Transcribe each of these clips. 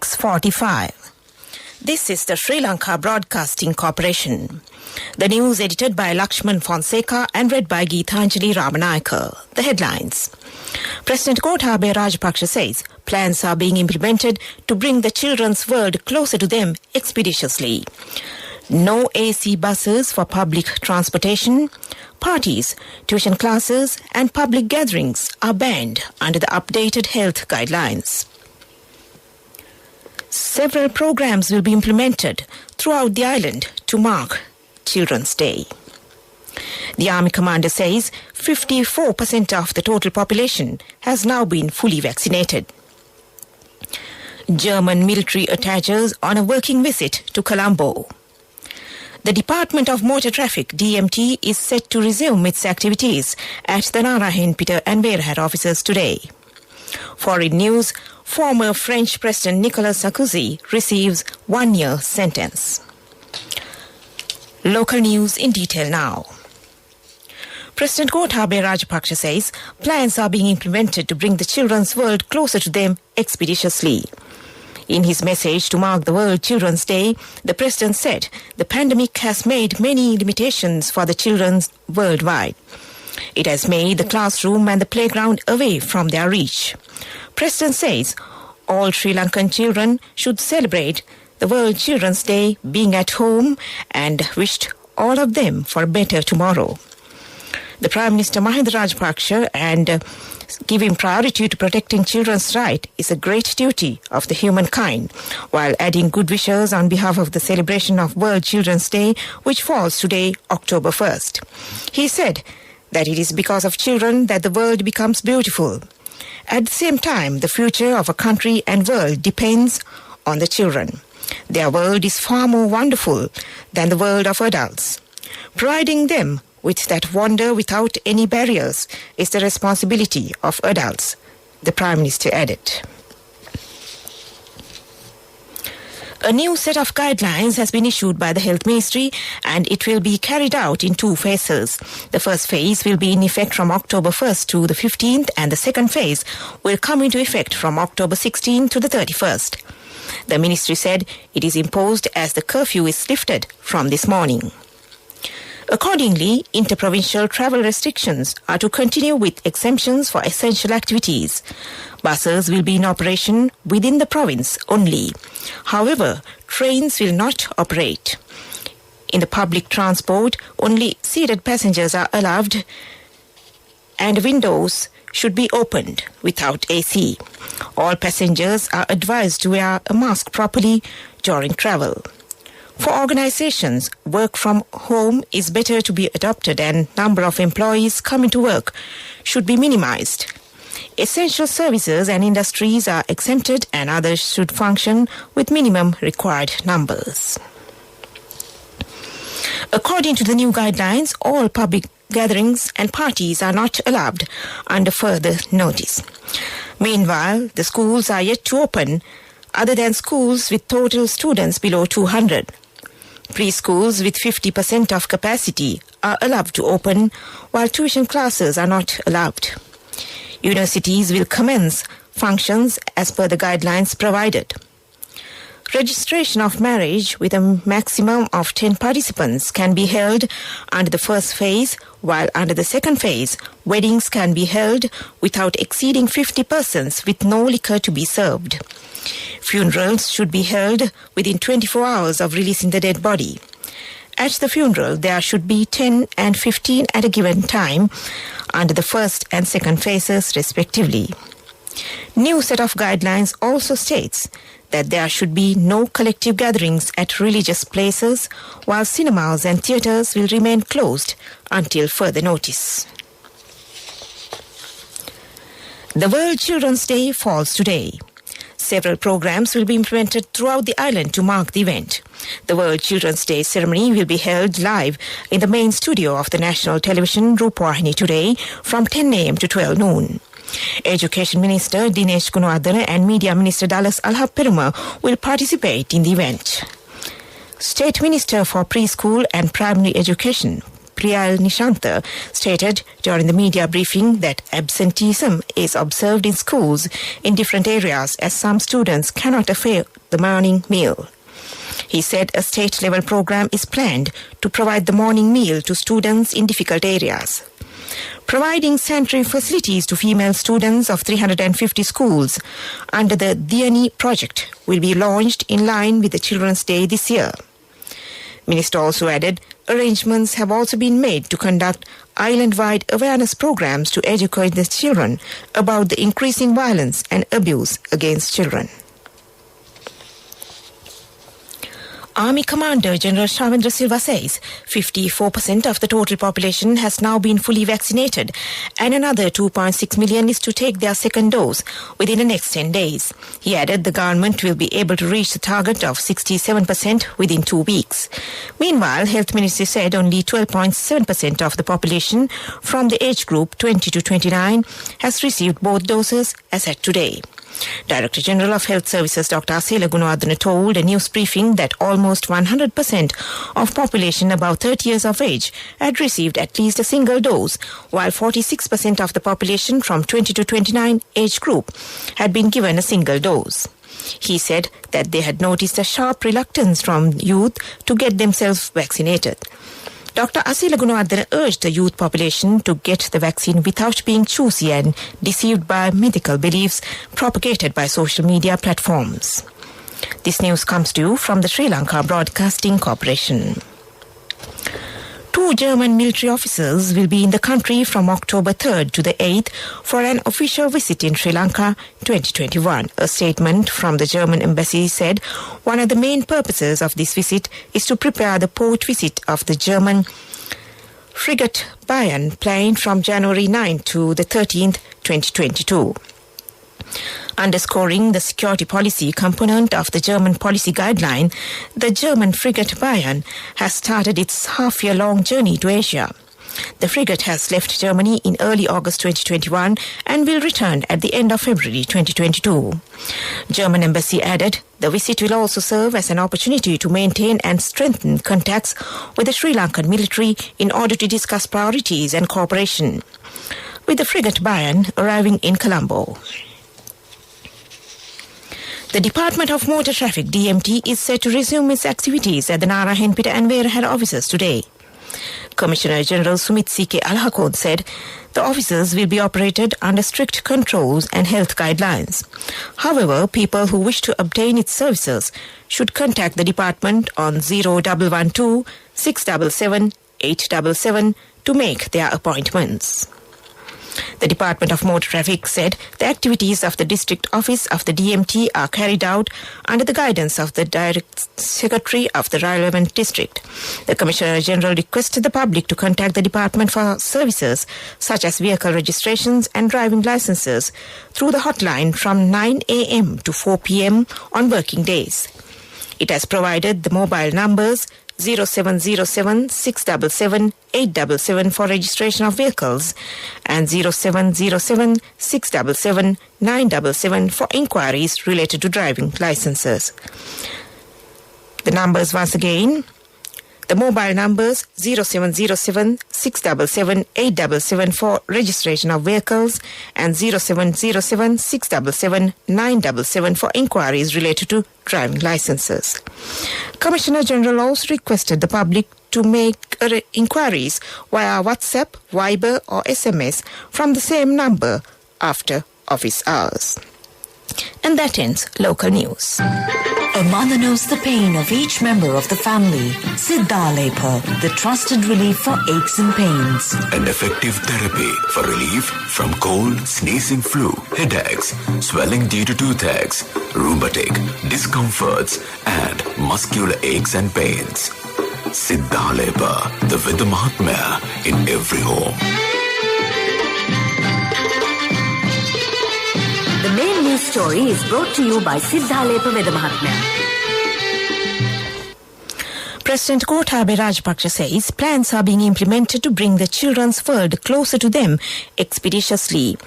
6:45. This is the Sri Lanka Broadcasting Corporation. The news edited by Lakshman Fonseca and read by Geethanjali Ramanayaka. The headlines. President Gotabaya Rajapaksa says plans are being implemented to bring the children's world closer to them expeditiously. No AC buses for public transportation. Parties, tuition classes and public gatherings are banned under the updated health guidelines. Several programs will be implemented throughout the island to mark Children's Day. The Army Commander says 54% of the total population has now been fully vaccinated. German military attachers on a working visit to Colombo. The Department of Motor Traffic, DMT, is set to resume its activities at the Narahenpita and Berhad offices today. Foreign news, former French President Nicolas Sarkozy receives 1-year sentence. Local news in detail now. President Gotabaya Rajapaksa says plans are being implemented to bring the children's world closer to them expeditiously. In his message to mark the World Children's Day, the President said the pandemic has made many limitations for the children worldwide. It has made the classroom and the playground away from their reach. President says all Sri Lankan children should celebrate the World Children's Day being at home and wished all of them for a better tomorrow. The Prime Minister Mahinda Rajapaksa and giving priority to protecting children's rights is a great duty of the humankind, while adding good wishes on behalf of the celebration of World Children's Day, which falls today, October 1st. He said that it is because of children that the world becomes beautiful. At the same time, the future of a country and world depends on the children. Their world is far more wonderful than the world of adults. Providing them with that wonder without any barriers is the responsibility of adults, the Prime Minister added. A new set of guidelines has been issued by the Health Ministry and it will be carried out in 2 phases. The first phase will be in effect from October 1st to the 15th and the second phase will come into effect from October 16th to the 31st. The Ministry said it is imposed as the curfew is lifted from this morning. Accordingly, interprovincial travel restrictions are to continue with exemptions for essential activities. Buses will be in operation within the province only. However, trains will not operate. In the public transport, only seated passengers are allowed and windows should be opened without AC. All passengers are advised to wear a mask properly during travel. For organizations, work from home is better to be adopted and number of employees coming to work should be minimized. Essential services and industries are exempted and others should function with minimum required numbers. According to the new guidelines, all public gatherings and parties are not allowed under further notice. Meanwhile, the schools are yet to open other than schools with total students below 200. Preschools with 50% of capacity are allowed to open, while tuition classes are not allowed. Universities will commence functions as per the guidelines provided. Registration of marriage with a maximum of 10 participants can be held under the first phase, while under the second phase, weddings can be held without exceeding 50 persons with no liquor to be served. Funerals should be held within 24 hours of releasing the dead body. At the funeral, there should be 10 and 15 at a given time under the first and second phases, respectively. New set of guidelines also states that there should be no collective gatherings at religious places, while cinemas and theatres will remain closed until further notice. The World Children's Day falls today. Several programs will be implemented throughout the island to mark the event. The World Children's Day ceremony will be held live in the main studio of the National Television Rupawahini today from 10 a.m. to 12 noon. Education Minister Dinesh Gunawardena and Media Minister Dallas Alhapperuma will participate in the event. State Minister for Preschool and Primary Education Priyal Nishantha stated during the media briefing that absenteeism is observed in schools in different areas as some students cannot afford the morning meal. He said a state-level program is planned to provide the morning meal to students in difficult areas. Providing sanitary facilities to female students of 350 schools under the Diyani project will be launched in line with the Children's Day this year. Minister also added, arrangements have also been made to conduct island-wide awareness programs to educate the children about the increasing violence and abuse against children. Army Commander General Shavendra Silva says 54% of the total population has now been fully vaccinated and another 2.6 million is to take their second dose within the next 10 days. He added the government will be able to reach the target of 67% within 2 weeks. Meanwhile, Health Ministry said only 12.7% of the population from the age group 20 to 29 has received both doses as at today. Director General of Health Services Dr. Asela Gunawardena told a news briefing that almost 100% of population above 30 years of age had received at least a single dose, while 46% of the population from 20 to 29 age group had been given a single dose. He said that they had noticed a sharp reluctance from youth to get themselves vaccinated. Dr. Asela Gunawardena urged the youth population to get the vaccine without being choosy and deceived by mythical beliefs propagated by social media platforms. This news comes to you from the Sri Lanka Broadcasting Corporation. 2 German military officers will be in the country from October 3rd to the 8th for an official visit in Sri Lanka 2021. A statement from the German embassy said one of the main purposes of this visit is to prepare the port visit of the German frigate Bayern planned from January 9 to the 13th, 2022. Underscoring the security policy component of the German policy guideline, the German frigate Bayern has started its half-year-long journey to Asia. The frigate has left Germany in early August 2021 and will return at the end of February 2022. German embassy added, the visit will also serve as an opportunity to maintain and strengthen contacts with the Sri Lankan military in order to discuss priorities and cooperation. With the frigate Bayern arriving in Colombo. The Department of Motor Traffic, DMT, is set to resume its activities at the Nara, Henpita and Weerahala offices today. Commissioner General Sumit C.K. Alhakod said the offices will be operated under strict controls and health guidelines. However, people who wish to obtain its services should contact the department on 0112 677 877 to make their appointments. The Department of Motor Traffic said the activities of the district office of the DMT are carried out under the guidance of the Direct Secretary of the relevant district. The Commissioner General requested the public to contact the department for services such as vehicle registrations and driving licenses through the hotline from 9 a.m. to 4 p.m. on working days. It has provided the mobile numbers 0707 677 877 for registration of vehicles and 0707 677 977 for inquiries related to driving licenses. The numbers once again, the mobile numbers 0707 677 877 for registration of vehicles and 0707 677 977 for inquiries related to driving licenses. Commissioner General also requested the public to make inquiries via WhatsApp, Viber or SMS from the same number after office hours. And that ends local news. A mother knows the pain of each member of the family. Siddhalepa, the trusted relief for aches and pains. An effective therapy for relief from cold, sneezing, flu, headaches, swelling due to toothaches, rheumatic, discomforts, and muscular aches and pains. Siddhalepa, the Vidya Mahatmya in every home. The main news story is brought to you by Siddhalepa Vidya Mahatmya. President Gotabaya Rajapaksa says plans are being implemented to bring the children's world closer to them expeditiously.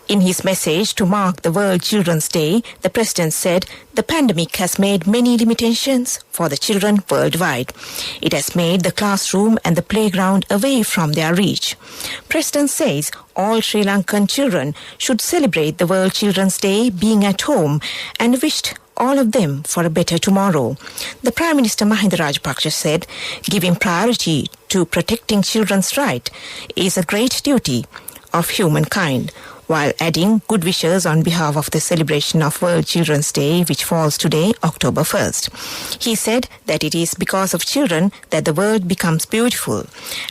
In his message to mark the World Children's Day, the president said the pandemic has made many limitations for the children worldwide. It has made the classroom and the playground away from their reach. President says all Sri Lankan children should celebrate the World Children's Day being at home and wished all of them for a better tomorrow. The Prime Minister Mahinda Rajapaksa said giving priority to protecting children's rights is a great duty of humankind, while adding good wishes on behalf of the celebration of World Children's Day, which falls today, October 1st. He said that it is because of children that the world becomes beautiful.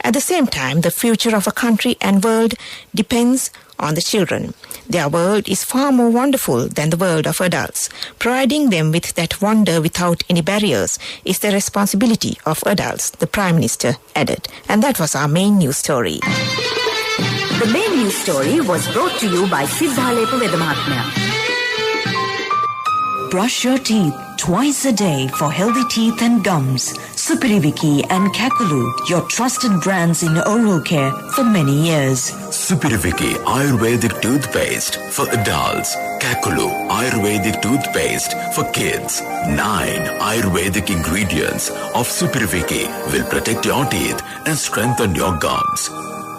At the same time, the future of a country and world depends on the children. Their world is far more wonderful than the world of adults. Providing them with that wonder without any barriers is the responsibility of adults, the Prime Minister added. And that was our main news story. The main news story was brought to you by Siddhalepa Vedamahatmya. Brush your teeth twice a day for healthy teeth and gums. Supiriviki and Kakulu, your trusted brands in oral care for many years. Supiriviki Ayurvedic toothpaste for adults. Kakulu Ayurvedic toothpaste for kids. 9 Ayurvedic ingredients of Supiriviki will protect your teeth and strengthen your gums.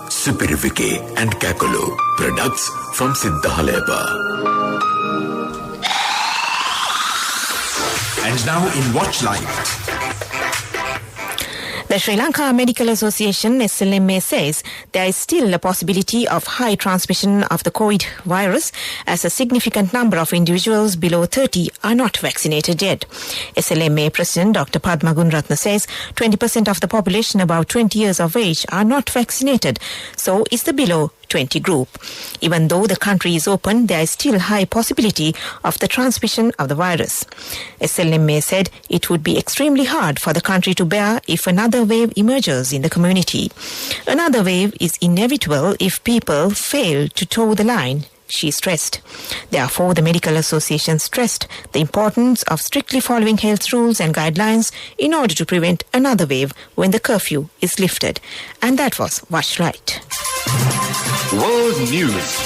Supiriviki and Kakulu, products from Siddhalepa. And now in Watch Live. The Sri Lanka Medical Association, SLMA, says there is still a possibility of high transmission of the COVID virus as a significant number of individuals below 30 are not vaccinated yet. SLMA President Dr. Padma Gunratna says 20% of the population above 20 years of age are not vaccinated, so is the below 20 group. Even though the country is open, there is still high possibility of the transmission of the virus. SLMA said it would be extremely hard for the country to bear if another wave emerges in the community. Another wave is inevitable if people fail to toe the line, she stressed. Therefore, the Medical Association stressed the importance of strictly following health rules and guidelines in order to prevent another wave when the curfew is lifted. And that was Watch Right. World News.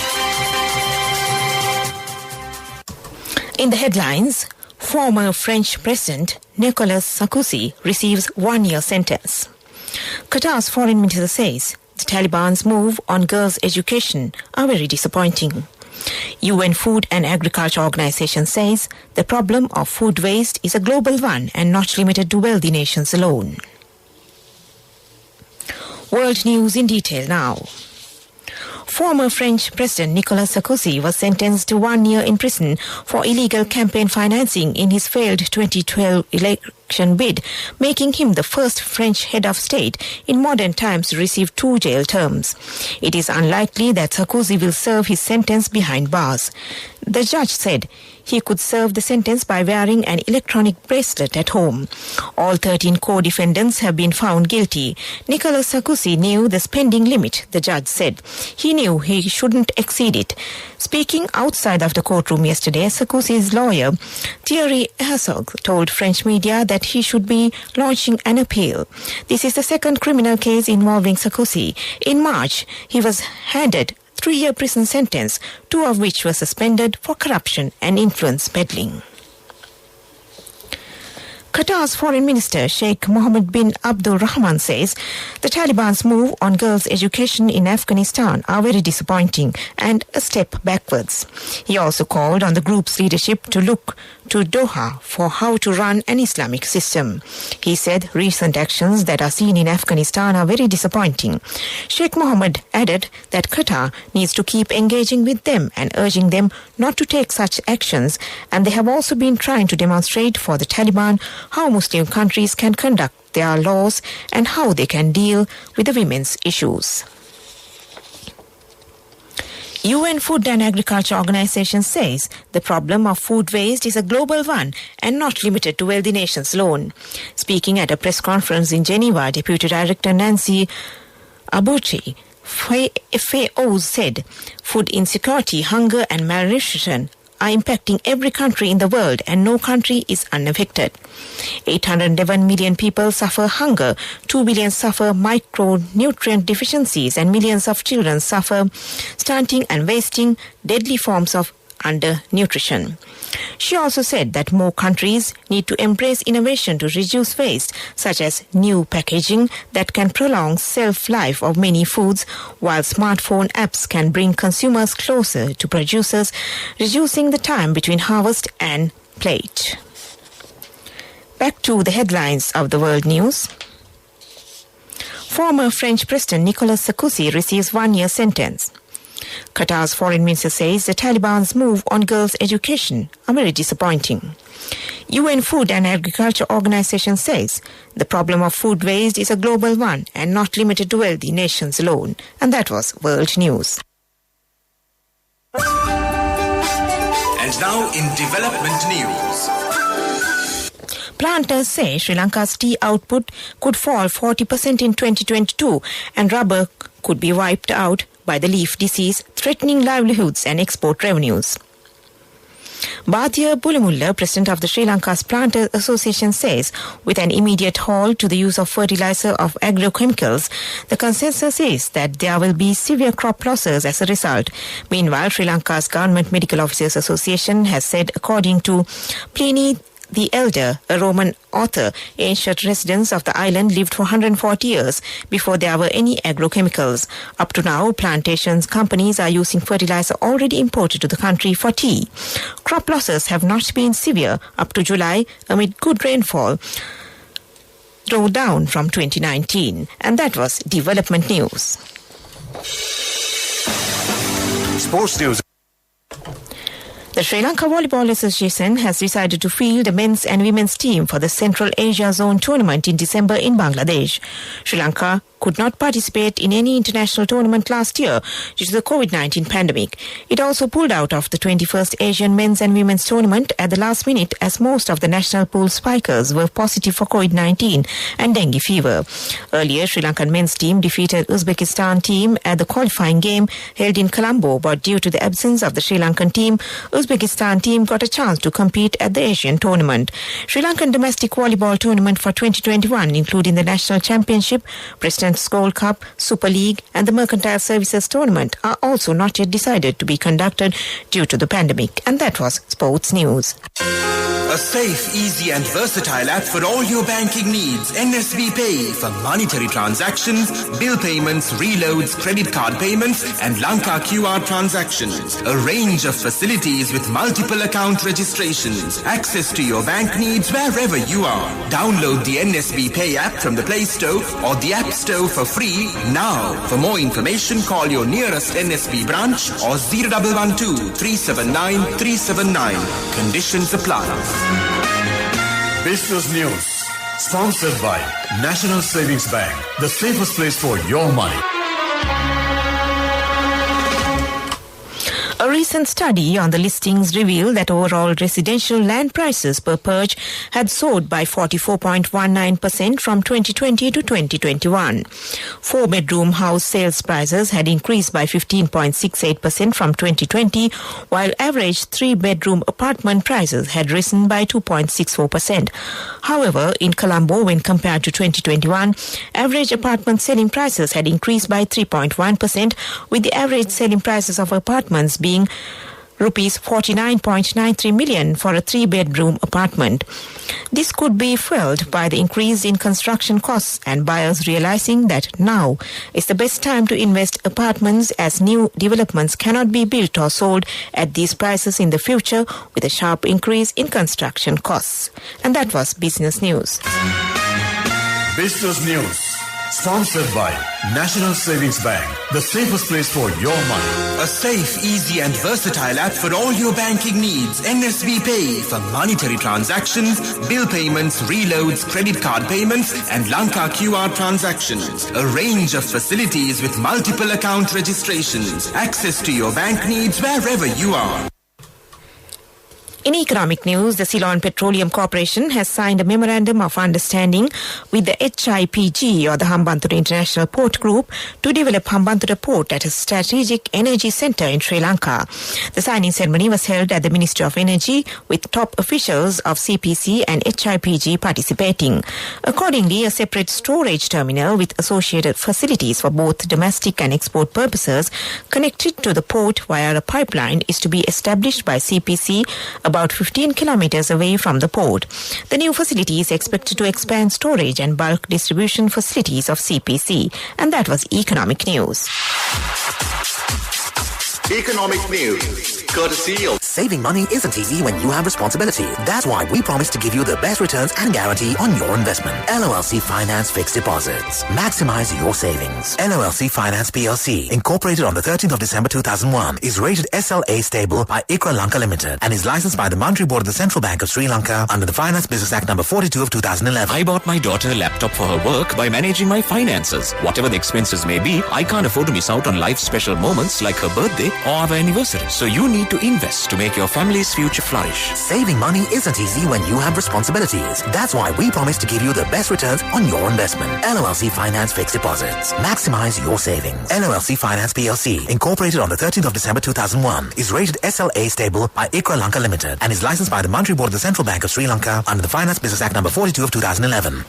In the headlines, former French President Nicolas Sarkozy receives 1-year sentence. Qatar's foreign minister says the Taliban's move on girls' education are very disappointing. UN Food and Agriculture Organization says the problem of food waste is a global one and not limited to wealthy nations alone. World news in detail now. Former French President Nicolas Sarkozy was sentenced to 1 year in prison for illegal campaign financing in his failed 2012 election bid, making him the first French head of state in modern times to receive 2 jail terms. It is unlikely that Sarkozy will serve his sentence behind bars. The judge said he could serve the sentence by wearing an electronic bracelet at home. All 13 co-defendants have been found guilty. Nicolas Sarkozy knew the spending limit, the judge said. He knew he shouldn't exceed it. Speaking outside of the courtroom yesterday, Sarkozy's lawyer, Thierry Herzog, told French media that he should be launching an appeal. This is the second criminal case involving Sarkozy. In March, he was handed 3-year prison sentence, 2 of which were suspended for corruption and influence peddling. Qatar's foreign minister Sheikh Mohammed bin Abdul Rahman says the Taliban's move on girls' education in Afghanistan are very disappointing and a step backwards. He also called on the group's leadership to look to Doha for how to run an Islamic system. He said recent actions that are seen in Afghanistan are very disappointing. Sheikh Mohammed added that Qatar needs to keep engaging with them and urging them not to take such actions, and they have also been trying to demonstrate for the Taliban how Muslim countries can conduct their laws and how they can deal with the women's issues. UN Food and Agriculture Organization says the problem of food waste is a global one and not limited to wealthy nations alone. Speaking at a press conference in Geneva, Deputy Director Nancy Abuchi, FAO said food insecurity, hunger and malnutrition are impacting every country in the world and no country is unaffected. 811 million people suffer hunger, 2 billion suffer micronutrient deficiencies and millions of children suffer stunting and wasting, deadly forms of undernutrition. She also said that more countries need to embrace innovation to reduce waste, such as new packaging that can prolong shelf life of many foods, while smartphone apps can bring consumers closer to producers, reducing the time between harvest and plate. Back to the headlines of the world news. Former French President Nicolas Sarkozy receives 1-year sentence. Qatar's foreign minister says the Taliban's move on girls' education are very disappointing. UN Food and Agriculture Organization says the problem of food waste is a global one and not limited to wealthy nations alone. And that was World News. And now in development news. Planters say Sri Lanka's tea output could fall 40% in 2022 and rubber could be wiped out by the leaf disease, threatening livelihoods and export revenues. Bhatia Bulimulla, president of the Sri Lanka's Planters Association, says with an immediate halt to the use of fertilizer of agrochemicals, the consensus is that there will be severe crop losses as a result. Meanwhile, Sri Lanka's Government Medical Officers Association has said, according to Pliny the Elder, a Roman author, ancient residents of the island lived for 140 years before there were any agrochemicals. Up to now, plantations companies are using fertilizer already imported to the country for tea. Crop losses have not been severe up to July amid good rainfall, though down from 2019. And that was development news. Sports news. The Sri Lanka Volleyball Association has decided to field a men's and women's team for the Central Asia Zone tournament in December in Bangladesh. Sri Lanka could not participate in any international tournament last year due to the COVID-19 pandemic. It also pulled out of the 21st Asian Men's and Women's Tournament at the last minute as most of the national pool spikers were positive for COVID-19 and dengue fever. Earlier, Sri Lankan men's team defeated Uzbekistan team at the qualifying game held in Colombo, but due to the absence of the Sri Lankan team, Uzbekistan team got a chance to compete at the Asian tournament. Sri Lankan domestic volleyball tournament for 2021, including the National Championship, President's Gold Cup, Super League and the Mercantile Services Tournament, are also not yet decided to be conducted due to the pandemic. And that was sports news. A safe, easy and versatile app for all your banking needs. NSB Pay for monetary transactions, bill payments, reloads, credit card payments and Lanka QR transactions. A range of facilities with multiple account registrations. Access to your bank needs wherever you are. Download the NSB Pay app from the Play Store or the App Store for free now. For more information, call your nearest NSB branch or 0112 379 379. Conditions apply. Business News, sponsored by National Savings Bank, the safest place for your money. A recent study on the listings revealed that overall residential land prices per perch had soared by 44.19% from 2020 to 2021. Four-bedroom house sales prices had increased by 15.68% from 2020, while average three-bedroom apartment prices had risen by 2.64%. However, in Colombo, when compared to 2021, average apartment selling prices had increased by 3.1%, with the average selling prices of apartments being Rupees 49.93 million for a three-bedroom apartment. This could be fueled by the increase in construction costs and buyers realizing that now is the best time to invest apartments as new developments cannot be built or sold at these prices in the future with a sharp increase in construction costs. And that was Business News. Business News, sponsored by National Savings Bank, the safest place for your money. A safe, easy and versatile app for all your banking needs. NSB Pay for monetary transactions, bill payments, reloads, credit card payments and Lanka QR transactions. A range of facilities with multiple account registrations. Access to your bank needs wherever you are. In economic news, the Ceylon Petroleum Corporation has signed a memorandum of understanding with the HIPG, or the Hambantota International Port Group, to develop Hambantota Port as a strategic energy centre in Sri Lanka. The signing ceremony was held at the Ministry of Energy with top officials of CPC and HIPG participating. Accordingly, a separate storage terminal with associated facilities for both domestic and export purposes connected to the port via a pipeline is to be established by CPC about 15 kilometers away from the port. The new facility is expected to expand storage and bulk distribution facilities of CPC. And that was economic news. Economic news, courtesy of... Saving money isn't easy when you have responsibility. That's why we promise to give you the best returns and guarantee on your investment. LOLC Finance Fixed Deposits. Maximize your savings. LOLC Finance PLC, incorporated on the 13th of December 2001, is rated SLA stable by ICRA Lanka Limited and is licensed by the Monetary Board of the Central Bank of Sri Lanka under the Finance Business Act number 42 of 2011. I bought my daughter a laptop for her work by managing my finances. Whatever the expenses may be, I can't afford to miss out on life's special moments like her birthday or our anniversary. So you need to invest to make your family's future flourish. Saving money isn't easy when you have responsibilities. That's why we promise to give you the best returns on your investment. LOLC Finance Fixed Deposits. Maximize your savings. LOLC Finance PLC, incorporated on the 13th of December 2001, is rated SLA stable by ICRA Lanka Limited and is licensed by the Monetary Board of the Central Bank of Sri Lanka under the Finance Business Act number 42 of 2011.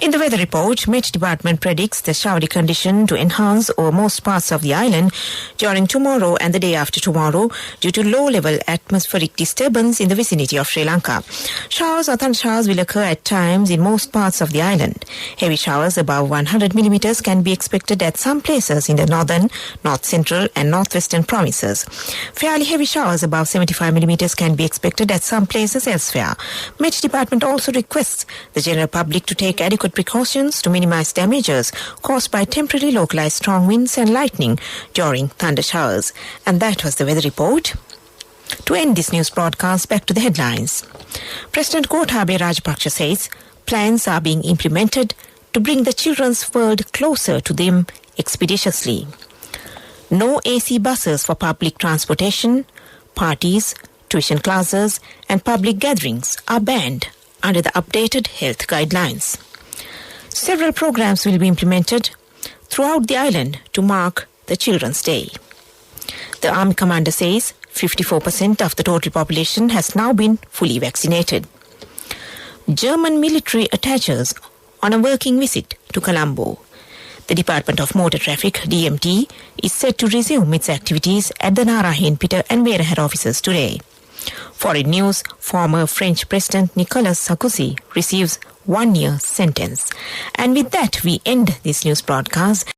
In the weather report, Met Department predicts the showery condition to enhance over most parts of the island during tomorrow and the day after tomorrow due to low-level atmospheric disturbance in the vicinity of Sri Lanka. Showers or thundershowers will occur at times in most parts of the island. Heavy showers above 100 millimeters can be expected at some places in the northern, north central and northwestern provinces. Fairly heavy showers above 75 millimeters can be expected at some places elsewhere. Met Department also requests the general public to take adequate precautions to minimize damages caused by temporarily localized strong winds and lightning during thunder showers. And that was the weather report. To end this news broadcast, back to the headlines. President Gotabaya Rajapaksa says plans are being implemented to bring the children's world closer to them expeditiously. No AC buses for public transportation, parties, tuition classes and public gatherings are banned under the updated health guidelines. Several programs will be implemented throughout the island to mark the Children's Day. The Army Commander says 54% of the total population has now been fully vaccinated. German military attaches on a working visit to Colombo. The Department of Motor Traffic, DMT, is set to resume its activities at the Narahenpita and Werahera offices today. Foreign news, former French President Nicolas Sarkozy receives 1-year sentence. And with that, we end this news broadcast.